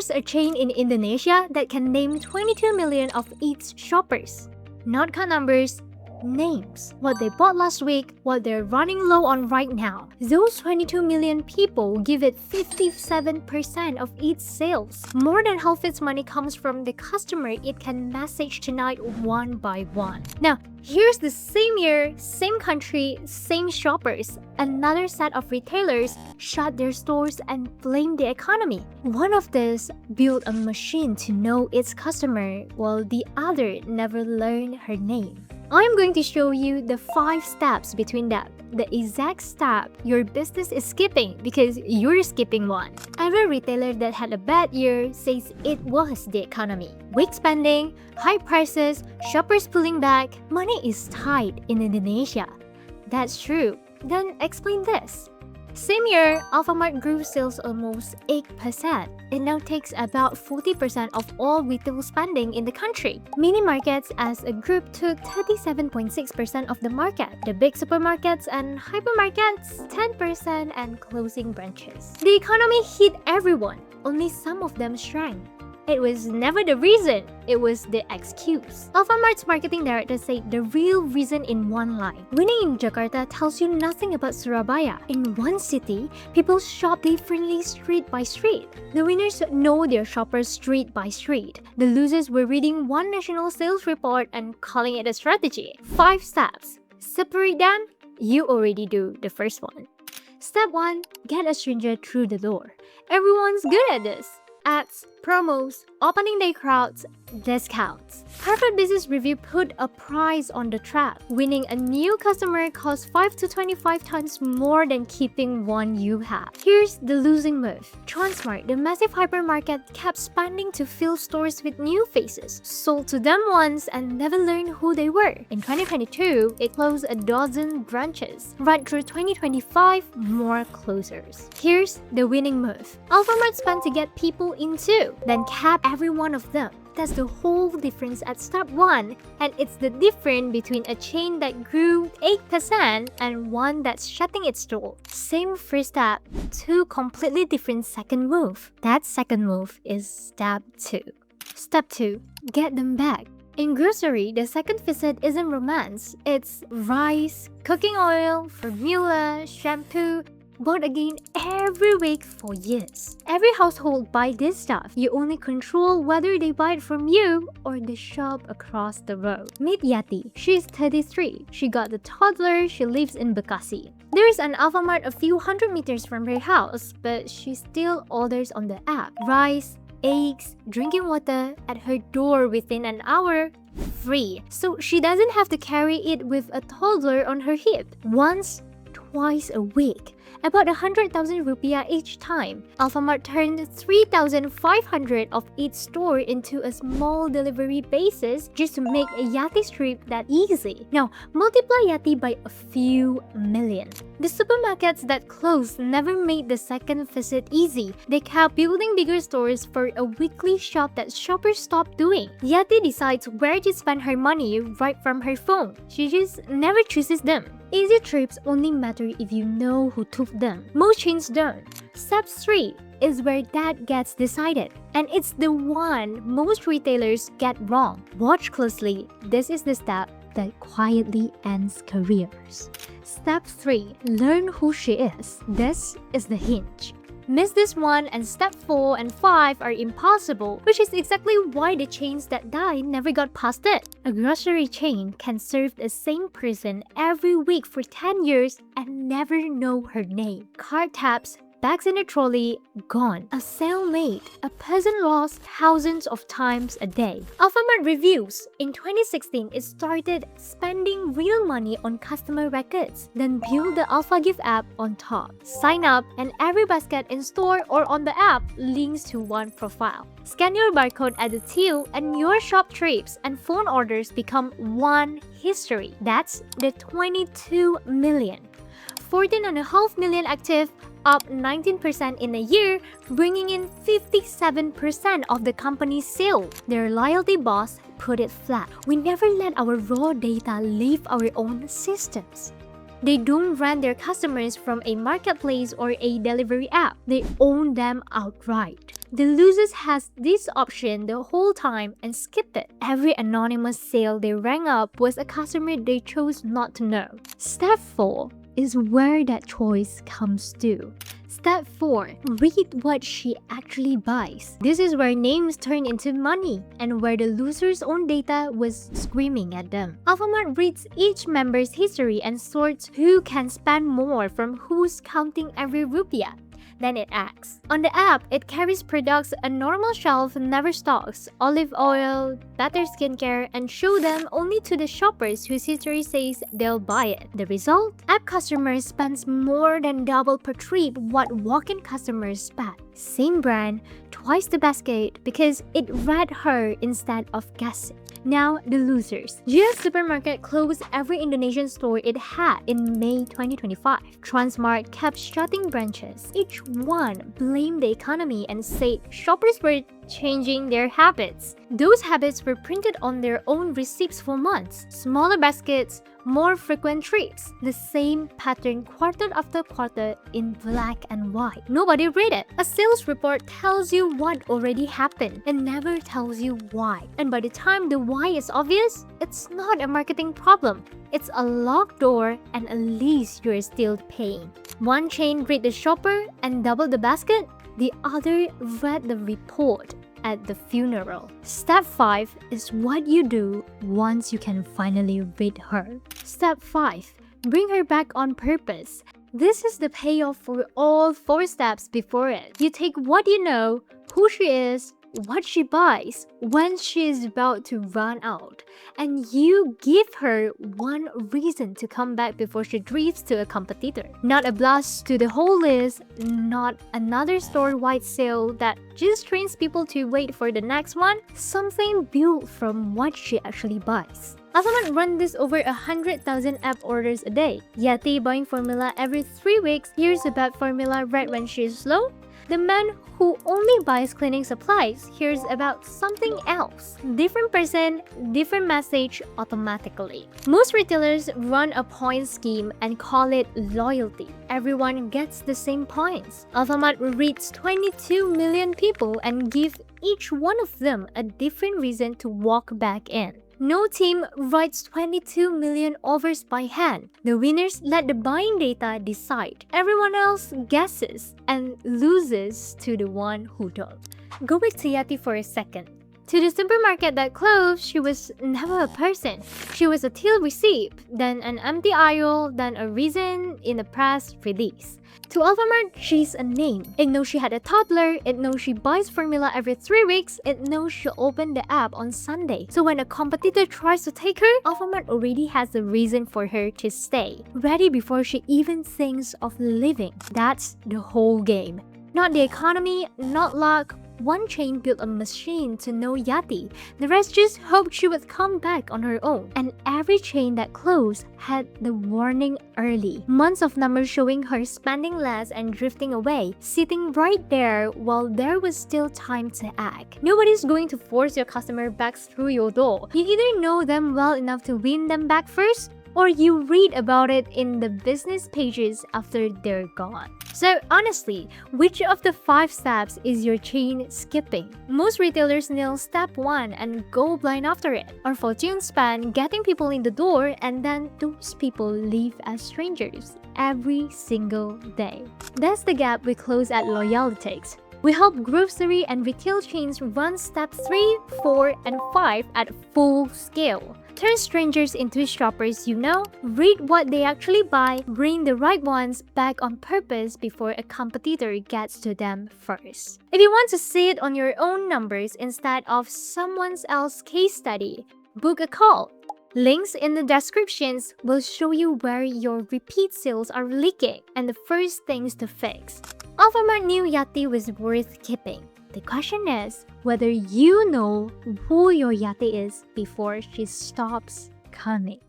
Here's a chain in Indonesia that can name 22 million of its shoppers. Not car numbers, names. What they bought last week, what they're running low on right now. Those 22 million people give it 57% of its sales. More than half its money comes from the customer it can message tonight one by one. Now, here's the same year, same country, same shoppers. Another set of retailers shut their stores and blamed the economy. One of these built a machine to know its customer, while the other never learned her name. I'm going to show you the 5 steps between that. The exact step your business is skipping because you're skipping one. Every retailer that had a bad year says it was the economy. Weak spending, high prices, shoppers pulling back. Money is tight in Indonesia. That's true. Then explain this. Same year, Alfamart grew sales almost 8%. It now takes about 40% of all retail spending in the country. Mini markets as a group took 37.6% of the market. The big supermarkets and hypermarkets, 10%, and closing branches. The economy hit everyone. Only some of them shrank. It was never the reason, it was the excuse. Alfamart's marketing director said the real reason in one line. Winning in Jakarta tells you nothing about Surabaya. In one city, people shop differently street by street. The winners know their shoppers street by street. The losers were reading one national sales report and calling it a strategy. 5 steps. Separate them? You already do the first one. Step 1. Get a stranger through the door. Everyone's good at this. Ads, promos, opening day crowds, discounts. Harvard Business Review put a price on the trap. Winning a new customer costs 5 to 25 times more than keeping one you have. Here's the losing move. Transmart, the massive hypermarket, kept spending to fill stores with new faces, sold to them once and never learned who they were. In 2022, it closed a dozen branches. Right through 2025, more closures. Here's the winning move. Alfamart spent to get people in too, then kept every one of them. That's the whole difference at step 1, and it's the difference between a chain that grew 8% and one that's shutting its door. Same first step, 2 completely different second move. That second move is step 2. Step 2, get them back. In grocery, the second visit isn't romance. It's rice, cooking oil, formula, shampoo, bought again every week for years. Every household buys this stuff. You only control whether they buy it from you or the shop across the road. Meet Yati. She's 33. She got a toddler. She lives in Bekasi. There's an Alfamart a few hundred meters from her house, but she still orders on the app. Rice, eggs, drinking water at her door within an hour, free. So she doesn't have to carry it with a toddler on her hip. Twice a week. About 100,000 rupiah each time. Alfamart turned 3,500 of its store into a small delivery basis just to make a Yati trip that easy. Now, multiply Yati by a few million. The supermarkets that closed never made the second visit easy. They kept building bigger stores for a weekly shop that shoppers stopped doing. Yati decides where to spend her money right from her phone. She just never chooses them. Easy trips only matter if you know who took them. Most chains don't. Step 3 is where that gets decided. And it's the one most retailers get wrong. Watch closely. This is the step that quietly ends careers. Step 3. Learn who she is. This is the hinge. Miss this one and step 4 and 5 are impossible, which is exactly why the chains that died never got past it. A grocery chain can serve the same person every week for 10 years and never know her name. Card taps, bags in a trolley, gone. A sale made. A person lost thousands of times a day. Alfamart reviews. In 2016, it started spending real money on customer records, then built the Alpha Gift app on top. Sign up and every basket in store or on the app links to one profile. Scan your barcode at the till and your shop trips and phone orders become one history. That's the 22 million. 14.5 million active, up 19% in a year, bringing in 57% of the company's sales. Their loyalty boss put it flat. We never let our raw data leave our own systems. They don't rent their customers from a marketplace or a delivery app. They own them outright. The losers has this option the whole time and skipped it. Every anonymous sale they rang up was a customer they chose not to know. Step 4 is where that choice comes to. Step 4. Read what she actually buys. This is where names turn into money and where the loser's own data was screaming at them. Alfamart reads each member's history and sorts who can spend more from who's counting every rupiah. Then it acts. On the app, it carries products a normal shelf never stocks, olive oil, better skincare, and show them only to the shoppers whose history says they'll buy it. The result? App customers spends more than double per trip what walk-in customers spend. Same brand, twice the basket because it read her instead of guessing. Now, the losers. GS Supermarket closed every Indonesian store it had in May 2025. Transmart kept shutting branches. Each one blamed the economy and said shoppers were changing their habits. Those habits were printed on their own receipts for months. Smaller baskets, more frequent trips. The same pattern quarter after quarter in black and white. Nobody read it. A sales report tells you what already happened and never tells you why. And by the time the why is obvious, it's not a marketing problem. It's a locked door and at least you're still paying. One chain read the shopper and doubled the basket. The other read the report at the funeral. Step 5 is what you do once you can finally read her. Step 5. Bring her back on purpose. This is the payoff for all 4 steps before it. You take what you know, who she is, what she buys, when she is about to run out, and you give her one reason to come back before she drifts to a competitor. Not a blast to the whole list, not another store-wide sale that just trains people to wait for the next one, something built from what she actually buys. Alfamart run this over 100,000 app orders a day. Yati buying formula every 3 weeks hears about formula right when she is slow. The man who only buys cleaning supplies hears about something else. Different person, different message automatically. Most retailers run a point scheme and call it loyalty. Everyone gets the same points. Alfamart reads 22 million people and gives each one of them a different reason to walk back in. No team writes 22 million offers by hand. The winners let the buying data decide. Everyone else guesses and loses to the one who don't. Go back to Yati for a second. To the supermarket that closed, she was never a person. She was a till receipt, then an empty aisle, then a reason in a press release. To Alfamart, she's a name. It knows she had a toddler, it knows she buys formula every 3 weeks, it knows she'll open the app on Sunday. So when a competitor tries to take her, Alfamart already has a reason for her to stay, ready before she even thinks of leaving. That's the whole game. Not the economy, not luck. One chain built a machine to know Yati. The rest just hoped she would come back on her own. And every chain that closed had the warning early. Months of numbers showing her spending less and drifting away, sitting right there while there was still time to act. Nobody's going to force your customer back through your door. You either know them well enough to win them back first, or you read about it in the business pages after they're gone. So honestly, which of the 5 steps is your chain skipping? Most retailers nail step 1 and go blind after it, or fortune spend getting people in the door and then those people leave as strangers every single day. That's the gap we close at Loyalytics. We help grocery and retail chains run step 3, 4, and 5 at full scale. Turn strangers into shoppers you know, read what they actually buy, bring the right ones back on purpose before a competitor gets to them first. If you want to see it on your own numbers instead of someone else's case study, book a call. Links in the descriptions will show you where your repeat sales are leaking and the first things to fix. Alfamart knew Yati was worth keeping. The question is whether you know who your Yati is before she stops coming.